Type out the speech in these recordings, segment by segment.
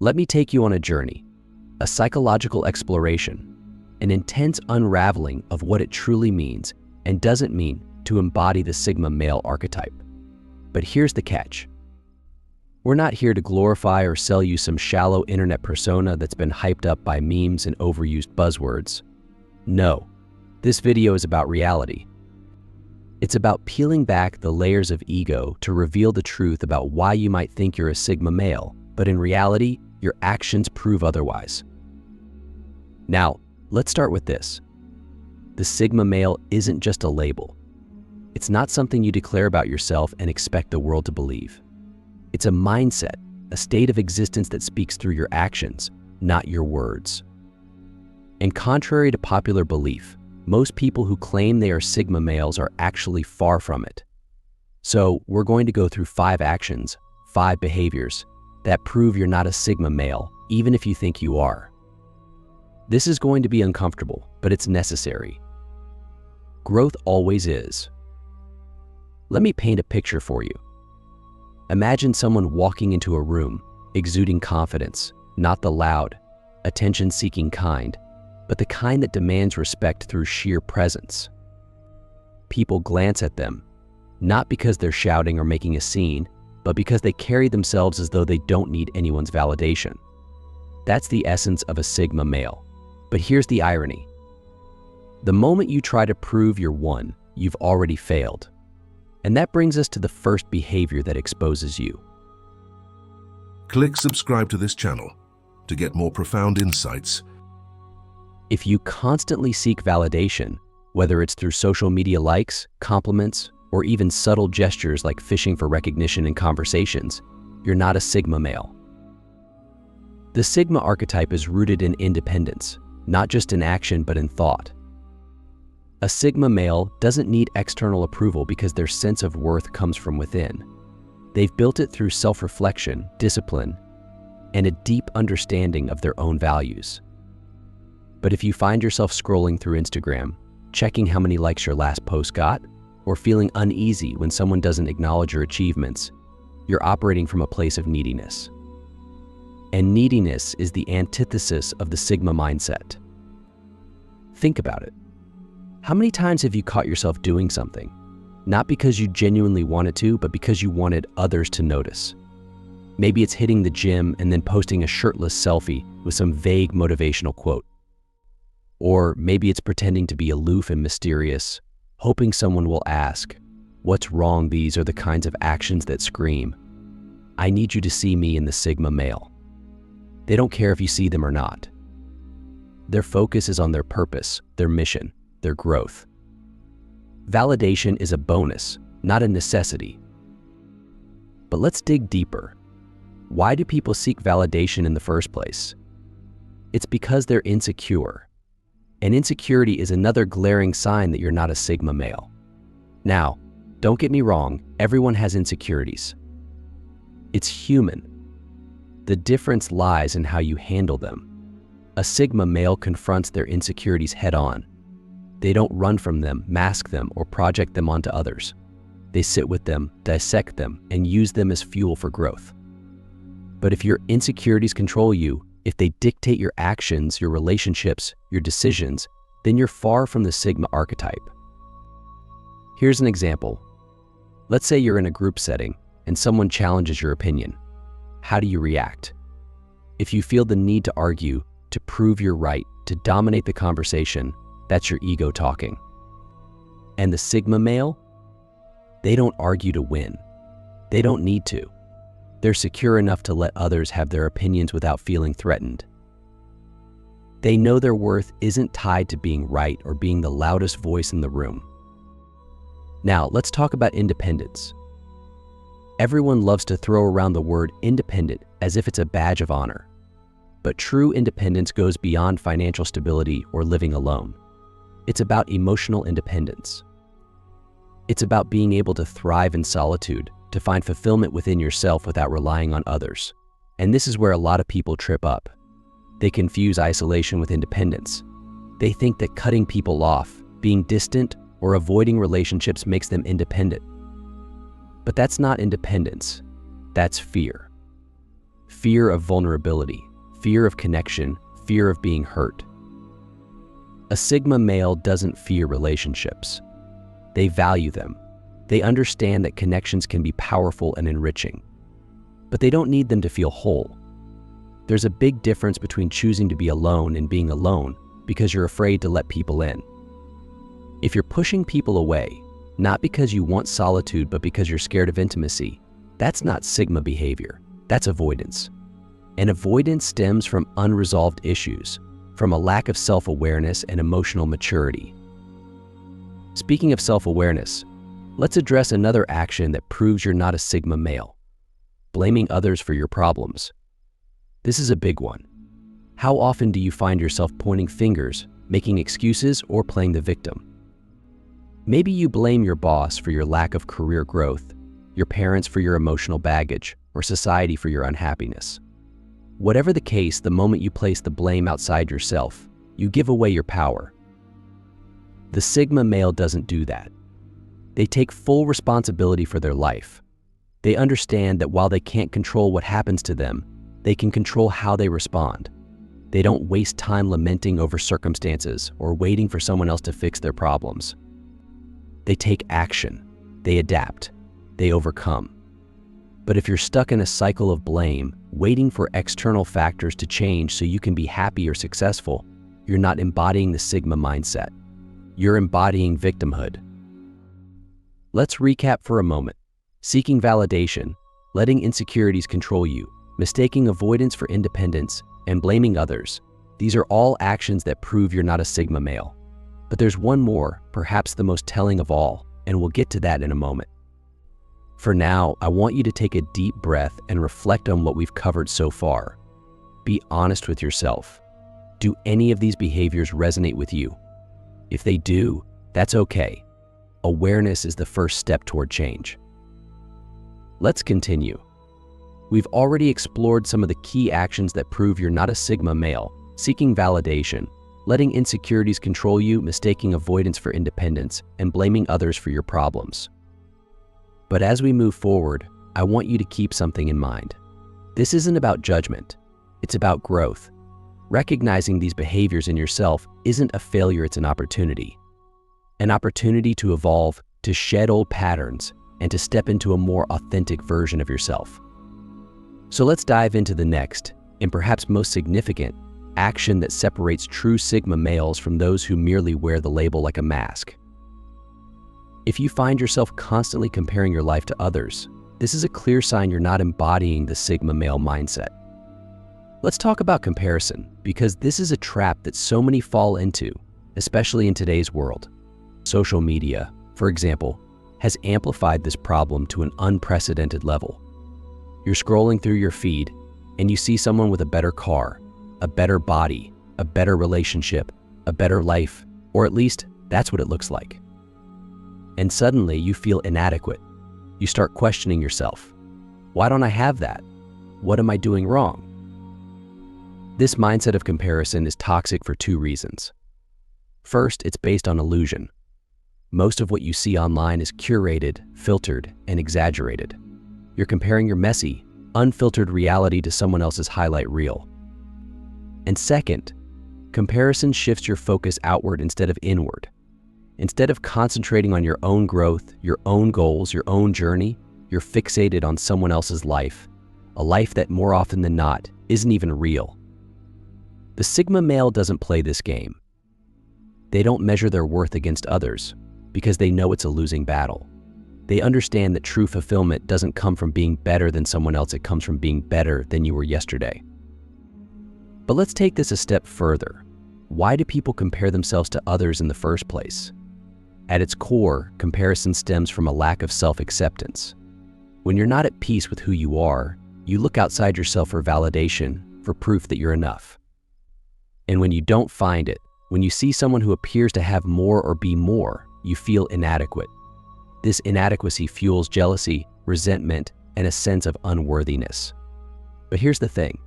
Let me take you on a journey, a psychological exploration, an intense unraveling of what it truly means and doesn't mean to embody the Sigma male archetype. But here's the catch. We're not here to glorify or sell you some shallow internet persona that's been hyped up by memes and overused buzzwords. No, this video is about reality. It's about peeling back the layers of ego to reveal the truth about why you might think you're a Sigma male, but in reality, your actions prove otherwise. Now, let's start with this. The Sigma male isn't just a label. It's not something you declare about yourself and expect the world to believe. It's a mindset, a state of existence that speaks through your actions, not your words. And contrary to popular belief, most people who claim they are Sigma males are actually far from it. So we're going to go through 5 actions, 5 behaviors that prove you're not a Sigma male, even if you think you are. This is going to be uncomfortable, but it's necessary. Growth always is. Let me paint a picture for you. Imagine someone walking into a room, exuding confidence, not the loud, attention-seeking kind, but the kind that demands respect through sheer presence. People glance at them, not because they're shouting or making a scene, but because they carry themselves as though they don't need anyone's validation. That's the essence of a Sigma male. But here's the irony. The moment you try to prove you're one, you've already failed. And that brings us to the first behavior that exposes you. Click subscribe to this channel to get more profound insights. If you constantly seek validation, whether it's through social media likes, compliments, or even subtle gestures like fishing for recognition in conversations, you're not a Sigma male. The Sigma archetype is rooted in independence, not just in action but in thought. A Sigma male doesn't need external approval because their sense of worth comes from within. They've built it through self-reflection, discipline, and a deep understanding of their own values. But if you find yourself scrolling through Instagram, checking how many likes your last post got, or feeling uneasy when someone doesn't acknowledge your achievements, you're operating from a place of neediness. And neediness is the antithesis of the Sigma mindset. Think about it. How many times have you caught yourself doing something, not because you genuinely wanted to, but because you wanted others to notice? Maybe it's hitting the gym and then posting a shirtless selfie with some vague motivational quote. Or maybe it's pretending to be aloof and mysterious, hoping someone will ask, "What's wrong?" These are the kinds of actions that scream, "I need you to see me in the Sigma male." They don't care if you see them or not. Their focus is on their purpose, their mission, their growth. Validation is a bonus, not a necessity. But let's dig deeper. Why do people seek validation in the first place? It's because they're insecure. And insecurity is another glaring sign that you're not a Sigma male. Now, don't get me wrong, everyone has insecurities. It's human. The difference lies in how you handle them. A Sigma male confronts their insecurities head-on. They don't run from them, mask them, or project them onto others. They sit with them, dissect them, and use them as fuel for growth. But if your insecurities control you, if they dictate your actions, your relationships, your decisions, then you're far from the Sigma archetype. Here's an example. Let's say you're in a group setting and someone challenges your opinion. How do you react? If you feel the need to argue, to prove you're right, to dominate the conversation, that's your ego talking. And the Sigma male? They don't argue to win. They don't need to. They're secure enough to let others have their opinions without feeling threatened. They know their worth isn't tied to being right or being the loudest voice in the room. Now, let's talk about independence. Everyone loves to throw around the word independent as if it's a badge of honor. But true independence goes beyond financial stability or living alone. It's about emotional independence. It's about being able to thrive in solitude, to find fulfillment within yourself without relying on others. And this is where a lot of people trip up. They confuse isolation with independence. They think that cutting people off, being distant, or avoiding relationships makes them independent. But that's not independence. That's fear. fear of vulnerability, fear of connection, fear of being hurt. A Sigma male doesn't fear relationships. They value them. They understand that connections can be powerful and enriching, but they don't need them to feel whole. There's a big difference between choosing to be alone and being alone because you're afraid to let people in. If you're pushing people away, not because you want solitude but because you're scared of intimacy, that's not Sigma behavior, that's avoidance. And avoidance stems from unresolved issues, from a lack of self-awareness and emotional maturity. Speaking of self-awareness, let's address another action that proves you're not a Sigma male: blaming others for your problems. This is a big one. How often do you find yourself pointing fingers, making excuses, or playing the victim? Maybe you blame your boss for your lack of career growth, your parents for your emotional baggage, or society for your unhappiness. Whatever the case, the moment you place the blame outside yourself, you give away your power. The Sigma male doesn't do that. They take full responsibility for their life. They understand that while they can't control what happens to them, they can control how they respond. They don't waste time lamenting over circumstances or waiting for someone else to fix their problems. They take action. They adapt. They overcome. But if you're stuck in a cycle of blame, waiting for external factors to change so you can be happy or successful, you're not embodying the Sigma mindset. You're embodying victimhood. Let's recap for a moment. Seeking validation, letting insecurities control you, mistaking avoidance for independence, and blaming others. These are all actions that prove you're not a Sigma male. But there's one more, perhaps the most telling of all, and we'll get to that in a moment. For now, I want you to take a deep breath and reflect on what we've covered so far. Be honest with yourself. Do any of these behaviors resonate with you? If they do, that's okay. Awareness is the first step toward change. Let's continue. We've already explored some of the key actions that prove you're not a Sigma male: seeking validation, letting insecurities control you, mistaking avoidance for independence, and blaming others for your problems. But as we move forward, I want you to keep something in mind. This isn't about judgment. It's about growth. Recognizing these behaviors in yourself isn't a failure, it's an opportunity. An opportunity to evolve, to shed old patterns, and to step into a more authentic version of yourself. So let's dive into the next, and perhaps most significant, action that separates true Sigma males from those who merely wear the label like a mask. If you find yourself constantly comparing your life to others, this is a clear sign you're not embodying the Sigma male mindset. Let's talk about comparison, because this is a trap that so many fall into, especially in today's world. Social media, for example, has amplified this problem to an unprecedented level. You're scrolling through your feed, and you see someone with a better car, a better body, a better relationship, a better life, or at least that's what it looks like. And suddenly you feel inadequate. You start questioning yourself. Why don't I have that? What am I doing wrong? This mindset of comparison is toxic for two reasons. First, it's based on illusion. Most of what you see online is curated, filtered, and exaggerated. You're comparing your messy, unfiltered reality to someone else's highlight reel. And second, comparison shifts your focus outward instead of inward. Instead of concentrating on your own growth, your own goals, your own journey, you're fixated on someone else's life, a life that more often than not isn't even real. The Sigma male doesn't play this game. They don't measure their worth against others because they know it's a losing battle. They understand that true fulfillment doesn't come from being better than someone else, it comes from being better than you were yesterday. But let's take this a step further. Why do people compare themselves to others in the first place? At its core, comparison stems from a lack of self-acceptance. When you're not at peace with who you are, you look outside yourself for validation, for proof that you're enough. And when you don't find it, when you see someone who appears to have more or be more, you feel inadequate. This inadequacy fuels jealousy, resentment, and a sense of unworthiness. But here's the thing.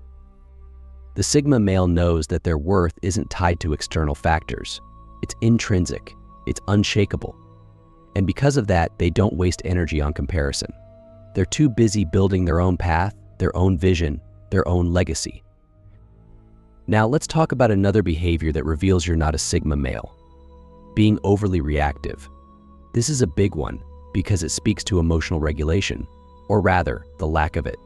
The Sigma male knows that their worth isn't tied to external factors. It's intrinsic. It's unshakable. And because of that, they don't waste energy on comparison. They're too busy building their own path, their own vision, their own legacy. Now let's talk about another behavior that reveals you're not a Sigma male: being overly reactive. This is a big one because it speaks to emotional regulation, or rather, the lack of it.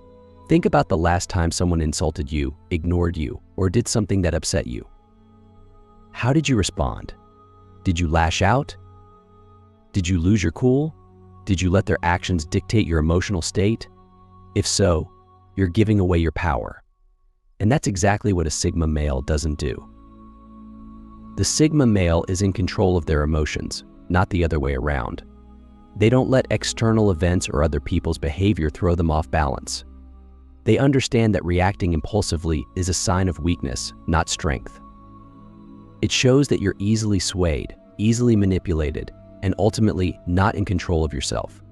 Think about the last time someone insulted you, ignored you, or did something that upset you. How did you respond? Did you lash out? Did you lose your cool? Did you let their actions dictate your emotional state? If so, you're giving away your power. And that's exactly what a Sigma male doesn't do. The Sigma male is in control of their emotions, not the other way around. They don't let external events or other people's behavior throw them off balance. They understand that reacting impulsively is a sign of weakness, not strength. It shows that you're easily swayed, easily manipulated, and ultimately not in control of yourself.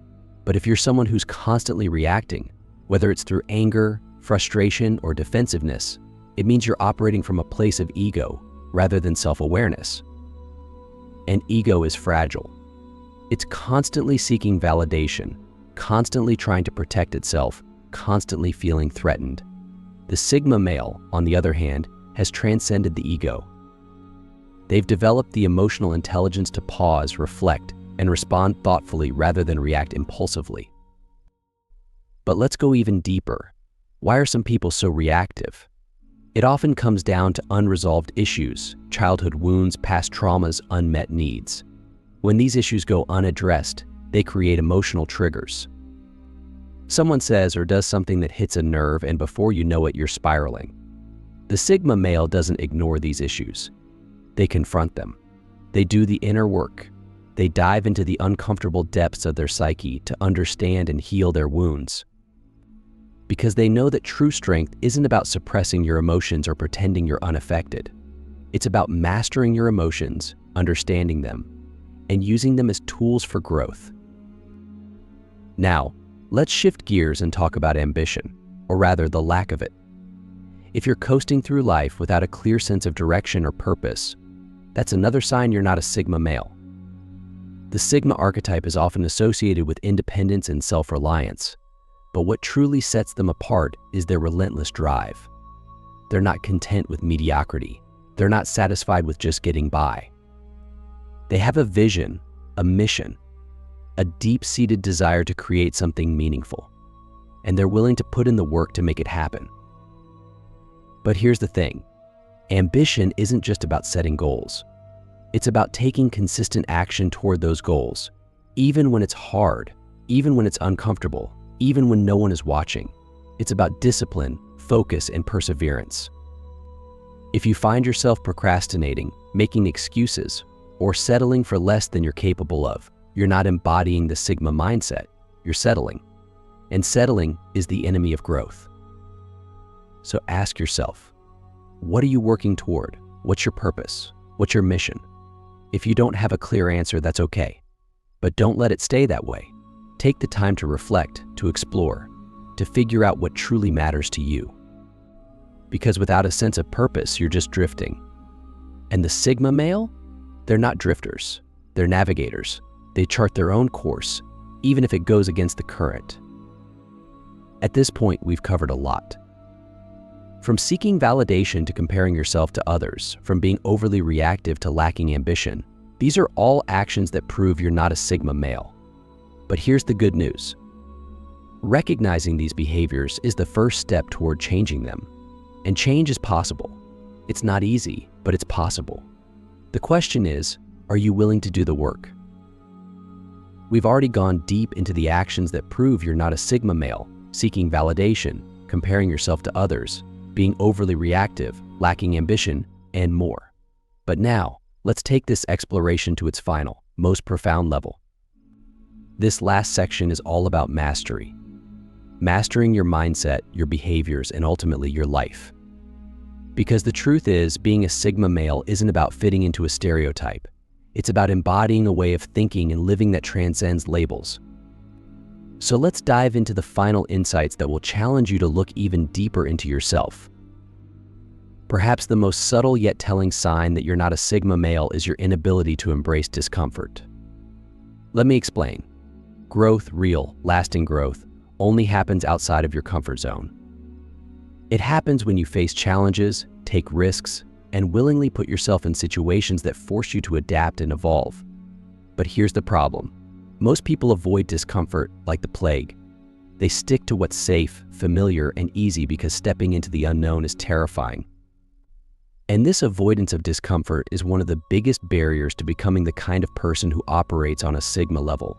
But if you're someone who's constantly reacting, whether it's through anger, frustration, or defensiveness, it means you're operating from a place of ego rather than self-awareness. And ego is fragile. It's constantly seeking validation, constantly trying to protect itself, constantly feeling threatened. The Sigma male, on the other hand, has transcended the ego. They've developed the emotional intelligence to pause, reflect, and respond thoughtfully rather than react impulsively. But let's go even deeper. Why are some people so reactive? It often comes down to unresolved issues, childhood wounds, past traumas, unmet needs. When these issues go unaddressed, they create emotional triggers. Someone says or does something that hits a nerve, and before you know it, you're spiraling. The Sigma male doesn't ignore these issues. They confront them. They do the inner work. They dive into the uncomfortable depths of their psyche to understand and heal their wounds. Because they know that true strength isn't about suppressing your emotions or pretending you're unaffected. It's about mastering your emotions, understanding them, and using them as tools for growth. Now, let's shift gears and talk about ambition, or rather the lack of it. If you're coasting through life without a clear sense of direction or purpose, that's another sign you're not a Sigma male. The Sigma archetype is often associated with independence and self-reliance, but what truly sets them apart is their relentless drive. They're not content with mediocrity. They're not satisfied with just getting by. They have a vision, a mission, a deep-seated desire to create something meaningful, and they're willing to put in the work to make it happen. But here's the thing. Ambition isn't just about setting goals. It's about taking consistent action toward those goals, even when it's hard, even when it's uncomfortable, even when no one is watching. It's about discipline, focus, and perseverance. If you find yourself procrastinating, making excuses, or settling for less than you're capable of, you're not embodying the Sigma mindset, you're settling. And settling is the enemy of growth. So ask yourself, what are you working toward? What's your purpose? What's your mission? If you don't have a clear answer, that's okay. But don't let it stay that way. Take the time to reflect, to explore, to figure out what truly matters to you. Because without a sense of purpose, you're just drifting. And the Sigma male? They're not drifters. They're navigators. They chart their own course, even if it goes against the current. At this point, we've covered a lot. From seeking validation to comparing yourself to others, from being overly reactive to lacking ambition, these are all actions that prove you're not a Sigma male. But here's the good news. Recognizing these behaviors is the first step toward changing them. And change is possible. It's not easy, but it's possible. The question is, are you willing to do the work? We've already gone deep into the actions that prove you're not a Sigma male, seeking validation, comparing yourself to others, being overly reactive, lacking ambition, and more. But now, let's take this exploration to its final, most profound level. This last section is all about mastery. Mastering your mindset, your behaviors, and ultimately your life. Because the truth is, being a Sigma male isn't about fitting into a stereotype. It's about embodying a way of thinking and living that transcends labels. So let's dive into the final insights that will challenge you to look even deeper into yourself. Perhaps the most subtle yet telling sign that you're not a Sigma male is your inability to embrace discomfort. Let me explain. Growth, real, lasting growth, only happens outside of your comfort zone. It happens when you face challenges, take risks, and willingly put yourself in situations that force you to adapt and evolve. But here's the problem. Most people avoid discomfort like the plague. They stick to what's safe, familiar, and easy because stepping into the unknown is terrifying. And this avoidance of discomfort is one of the biggest barriers to becoming the kind of person who operates on a Sigma level.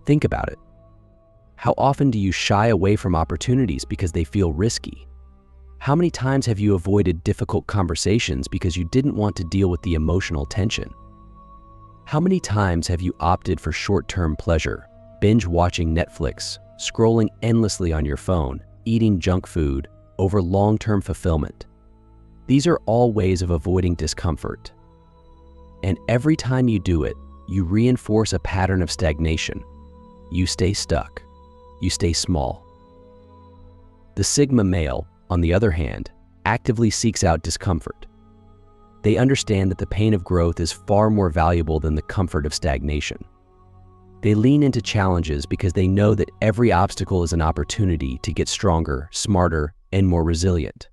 Think about it. How often do you shy away from opportunities because they feel risky? How many times have you avoided difficult conversations because you didn't want to deal with the emotional tension? How many times have you opted for short-term pleasure, binge watching Netflix, scrolling endlessly on your phone, eating junk food, over long-term fulfillment? These are all ways of avoiding discomfort. And every time you do it, you reinforce a pattern of stagnation. You stay stuck. You stay small. The Sigma male, on the other hand, actively seeks out discomfort. They understand that the pain of growth is far more valuable than the comfort of stagnation. They lean into challenges because they know that every obstacle is an opportunity to get stronger, smarter, and more resilient.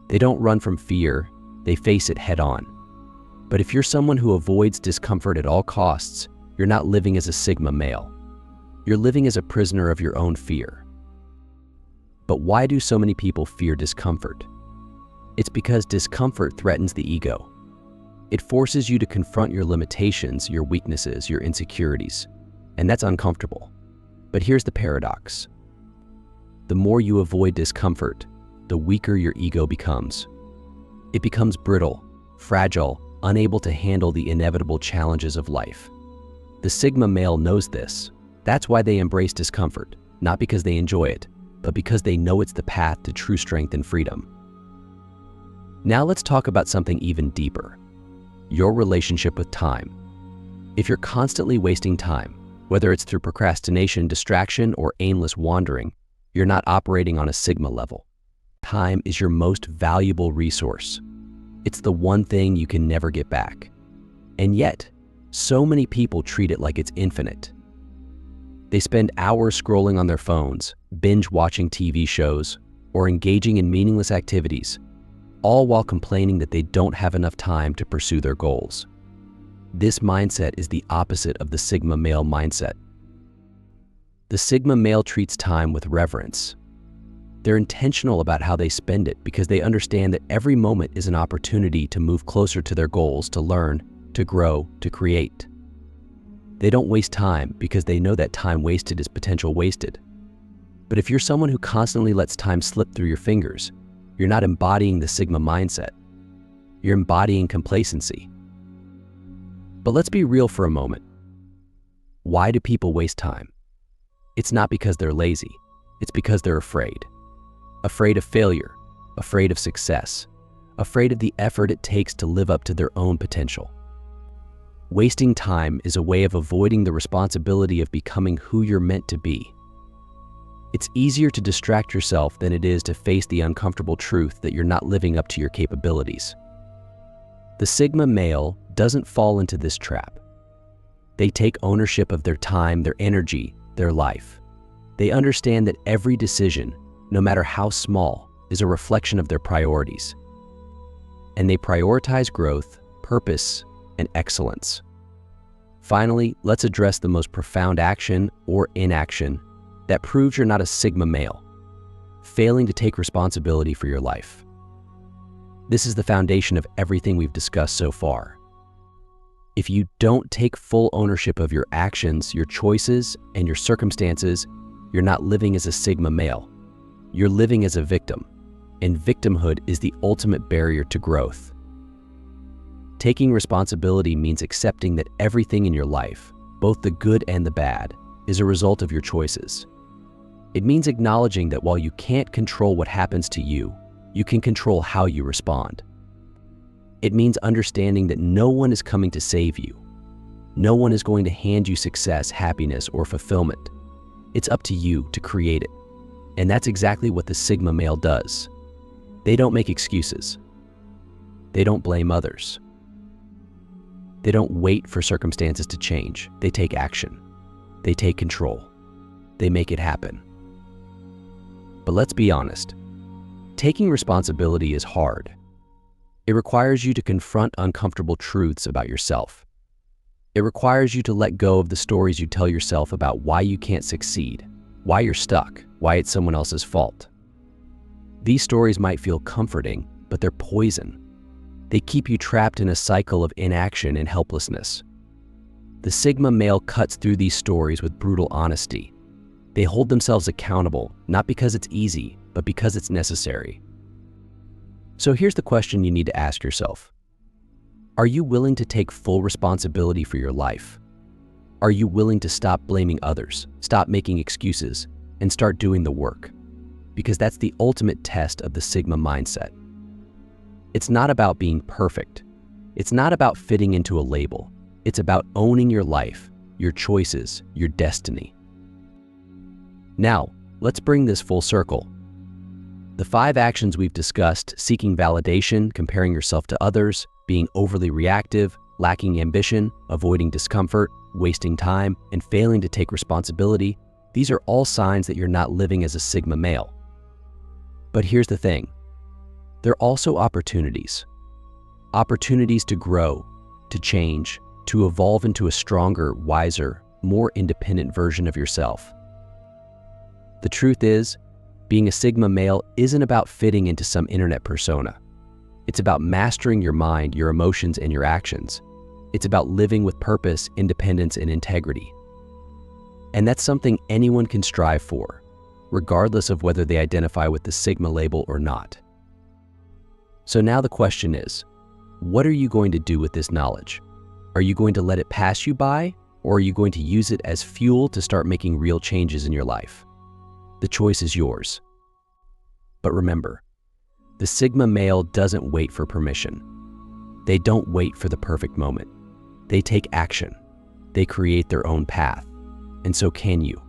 They don't run from fear, they face it head-on. But if you're someone who avoids discomfort at all costs, you're not living as a Sigma male. You're living as a prisoner of your own fear. But why do so many people fear discomfort? It's because discomfort threatens the ego. It forces you to confront your limitations, your weaknesses, your insecurities, and that's uncomfortable. But here's the paradox. The more you avoid discomfort, the weaker your ego becomes. It becomes brittle, fragile, unable to handle the inevitable challenges of life. The Sigma male knows this. That's why they embrace discomfort, not because they enjoy it, but because they know it's the path to true strength and freedom. Now let's talk about something even deeper. Your relationship with time. If you're constantly wasting time, whether it's through procrastination, distraction, or aimless wandering, you're not operating on a Sigma level. Time is your most valuable resource. It's the one thing you can never get back. And yet, so many people treat it like it's infinite. They spend hours scrolling on their phones, binge watching TV shows, or engaging in meaningless activities, all while complaining that they don't have enough time to pursue their goals. This mindset is the opposite of the Sigma male mindset. The Sigma male treats time with reverence. They're intentional about how they spend it because they understand that every moment is an opportunity to move closer to their goals, to learn, to grow, to create. They don't waste time because they know that time wasted is potential wasted. But if you're someone who constantly lets time slip through your fingers, you're not embodying the Sigma mindset. You're embodying complacency. But let's be real for a moment. Why do people waste time? It's not because they're lazy. It's because they're afraid. Afraid of failure, afraid of success, afraid of the effort it takes to live up to their own potential. Wasting time is a way of avoiding the responsibility of becoming who you're meant to be. It's easier to distract yourself than it is to face the uncomfortable truth that you're not living up to your capabilities. The Sigma male doesn't fall into this trap. They take ownership of their time, their energy, their life. They understand that every decision, no matter how small, is a reflection of their priorities. And they prioritize growth, purpose, and excellence. Finally, let's address the most profound action or inaction that proves you're not a Sigma male: failing to take responsibility for your life. This is the foundation of everything we've discussed so far. If you don't take full ownership of your actions, your choices, and your circumstances, you're not living as a Sigma male. You're living as a victim, and victimhood is the ultimate barrier to growth. Taking responsibility means accepting that everything in your life, both the good and the bad, is a result of your choices. It means acknowledging that while you can't control what happens to you, you can control how you respond. It means understanding that no one is coming to save you. No one is going to hand you success, happiness, or fulfillment. It's up to you to create it. And that's exactly what the Sigma male does. They don't make excuses. They don't blame others. They don't wait for circumstances to change. They take action. They take control. They make it happen. But let's be honest, taking responsibility is hard. It requires you to confront uncomfortable truths about yourself. It requires you to let go of the stories you tell yourself about why you can't succeed, why you're stuck, why it's someone else's fault. These stories might feel comforting, but they're poison. They keep you trapped in a cycle of inaction and helplessness. The Sigma male cuts through these stories with brutal honesty. They hold themselves accountable, not because it's easy, but because it's necessary. So here's the question you need to ask yourself. Are you willing to take full responsibility for your life? Are you willing to stop blaming others, stop making excuses, and start doing the work? Because that's the ultimate test of the Sigma mindset. It's not about being perfect. It's not about fitting into a label. It's about owning your life, your choices, your destiny. Now, let's bring this full circle. The 5 actions we've discussed, seeking validation, comparing yourself to others, being overly reactive, lacking ambition, avoiding discomfort, wasting time, and failing to take responsibility, these are all signs that you're not living as a Sigma male. But here's the thing. They're also opportunities. Opportunities to grow, to change, to evolve into a stronger, wiser, more independent version of yourself. The truth is, being a Sigma male isn't about fitting into some internet persona. It's about mastering your mind, your emotions, and your actions. It's about living with purpose, independence, and integrity. And that's something anyone can strive for, regardless of whether they identify with the Sigma label or not. So now the question is, what are you going to do with this knowledge? Are you going to let it pass you by, or are you going to use it as fuel to start making real changes in your life? The choice is yours. But remember, the Sigma male doesn't wait for permission. They don't wait for the perfect moment. They take action. They create their own path. And so can you.